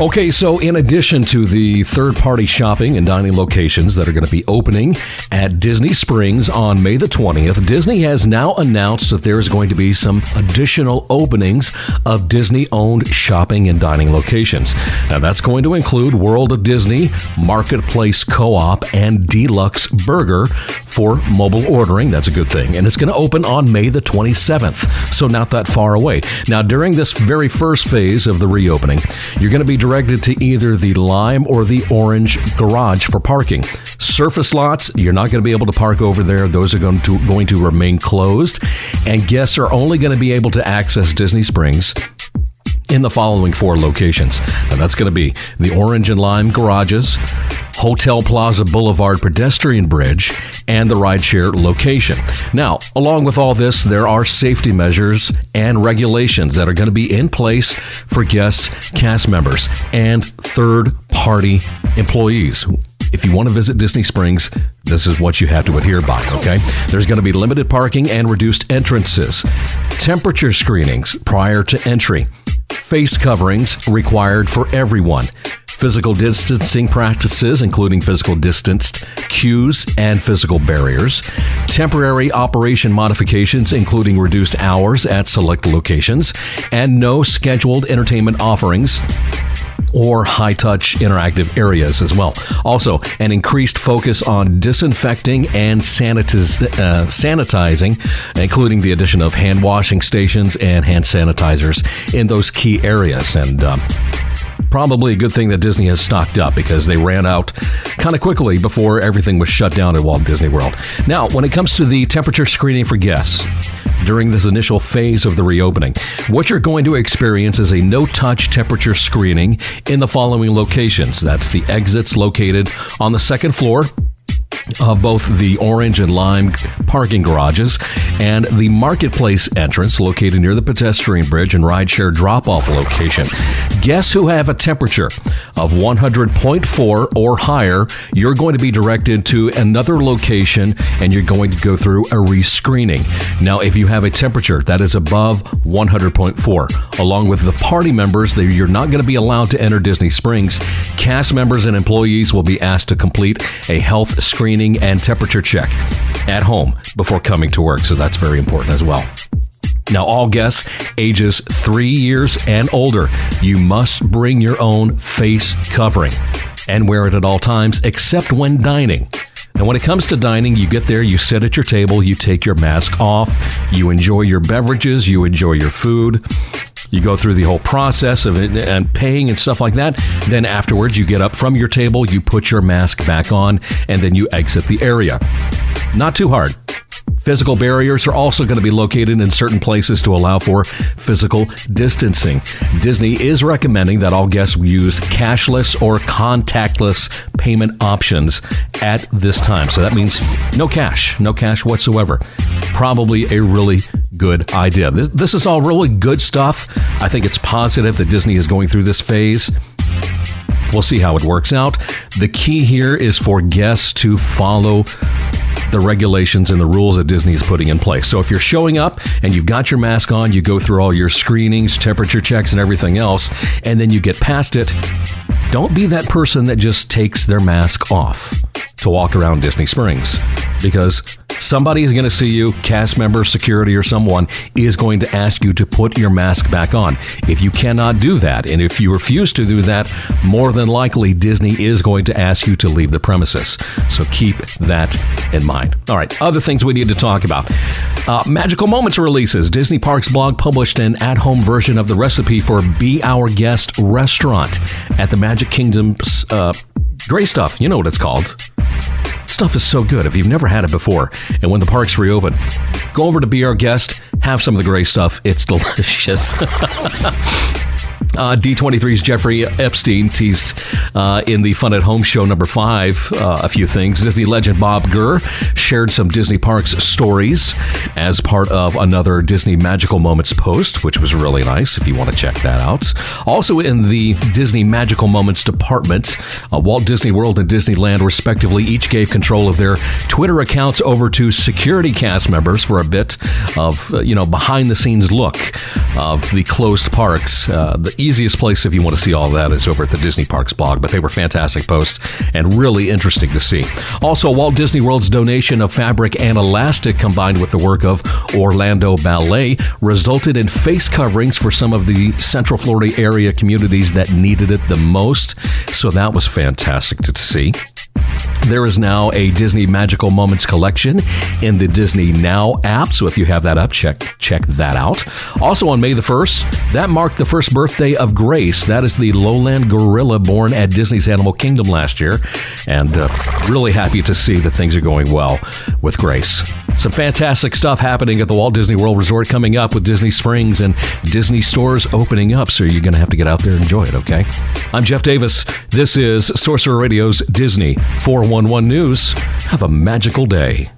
Okay, so in addition to the third-party shopping and dining locations that are going to be opening at Disney Springs on May the 20th, Disney has now announced that there is going to be some additional openings of Disney-owned shopping and dining locations. Now, that's going to include World of Disney, Marketplace Co-op, and Deluxe Burger for mobile ordering. That's a good thing. And it's going to open on May the 27th, so not that far away. Now, during this very first phase of the reopening, you're going to be directed to either the lime or the orange garage for parking. Surface lots, you're not going to be able to park over there. Those are going to remain closed, and guests are only going to be able to access Disney Springs in the following 4 locations. Now, that's going to be the Orange and Lime garages, Hotel Plaza Boulevard pedestrian bridge, and the rideshare location. Now, along with all this, there are safety measures and regulations that are going to be in place for guests, cast members, and third-party employees. If you want to visit Disney Springs, this is what you have to adhere by, okay? There's going to be limited parking and reduced entrances, temperature screenings prior to entry, face coverings required for everyone, physical distancing practices, including physical distanced queues and physical barriers, temporary operation modifications, including reduced hours at select locations, and no scheduled entertainment offerings or high-touch interactive areas as well. Also, an increased focus on disinfecting and sanitizing, including the addition of hand washing stations and hand sanitizers in those key areas. And probably a good thing that Disney has stocked up, because they ran out kind of quickly before everything was shut down at Walt Disney World. Now, when it comes to the temperature screening for guests during this initial phase of the reopening, what you're going to experience is a no-touch temperature screening in the following locations. That's the exits located on the second floor of both the Orange and Lime parking garages and the Marketplace entrance located near the pedestrian bridge and rideshare drop-off location. Guests who have a temperature of 100.4 or higher, you're going to be directed to another location and you're going to go through a rescreening. Now, if you have a temperature that is above 100.4, along with the party members, you're not going to be allowed to enter Disney Springs. Cast members and employees will be asked to complete a health screening and temperature check at home before coming to work, so that's very important as well. Now, all guests ages 3 years and older, you must bring your own face covering and wear it at all times except when dining. Now, when it comes to dining, you get there, you sit at your table, you take your mask off, you enjoy your beverages, you enjoy your food. You go through the whole process of it and paying and stuff like that. Then afterwards, you get up from your table, you put your mask back on, and then you exit the area. Not too hard. Physical barriers are also going to be located in certain places to allow for physical distancing. Disney is recommending that all guests use cashless or contactless payment options at this time. So that means no cash whatsoever. Probably a really good idea. This is all really good stuff. I think it's positive that Disney is going through this phase. We'll see how it works out. The key here is for guests to follow the regulations and the rules that Disney is putting in place. So if you're showing up and you've got your mask on, you go through all your screenings, temperature checks, and everything else, and then you get past it, don't be that person that just takes their mask off to walk around Disney Springs, because somebody is going to see you, cast member, security, or someone is going to ask you to put your mask back on. If you cannot do that, and if you refuse to do that, more than likely Disney is going to ask you to leave the premises. So keep that in mind. All right, other things we need to talk about. Magical Moments releases. Disney Parks blog published an at-home version of the recipe for Be Our Guest restaurant at the Magic Kingdom's Gray Stuff. You know what it's called. Stuff is so good. If you've never had it before, and when the parks reopen, go over to Be Our Guest, have some of the Gray Stuff. It's delicious. D23's Jeffrey Epstein teased in the Fun at Home show number 5 a few things. Disney legend Bob Gurr shared some Disney Parks stories as part of another Disney Magical Moments post, which was really nice if you want to check that out. Also in the Disney Magical Moments department, Walt Disney World and Disneyland respectively each gave control of their Twitter accounts over to security cast members for a bit of behind the scenes look of the closed parks. easiest place if you want to see all that is over at the Disney Parks blog, but they were fantastic posts and really interesting to see. Also, Walt Disney World's donation of fabric and elastic combined with the work of Orlando Ballet resulted in face coverings for some of the Central Florida area communities that needed it the most. So that was fantastic to see. There is now a Disney Magical Moments collection in the Disney Now app, so if you have that up, check that out. Also on May the 1st, that marked the first birthday of Grace. That is the lowland gorilla born at Disney's Animal Kingdom last year, and really happy to see that things are going well with Grace. Some fantastic stuff happening at the Walt Disney World Resort coming up with Disney Springs and Disney stores opening up, so you're going to have to get out there and enjoy it, okay? I'm Jeff Davis. This is Sorcerer Radio's Disney 411 News. Have a magical day.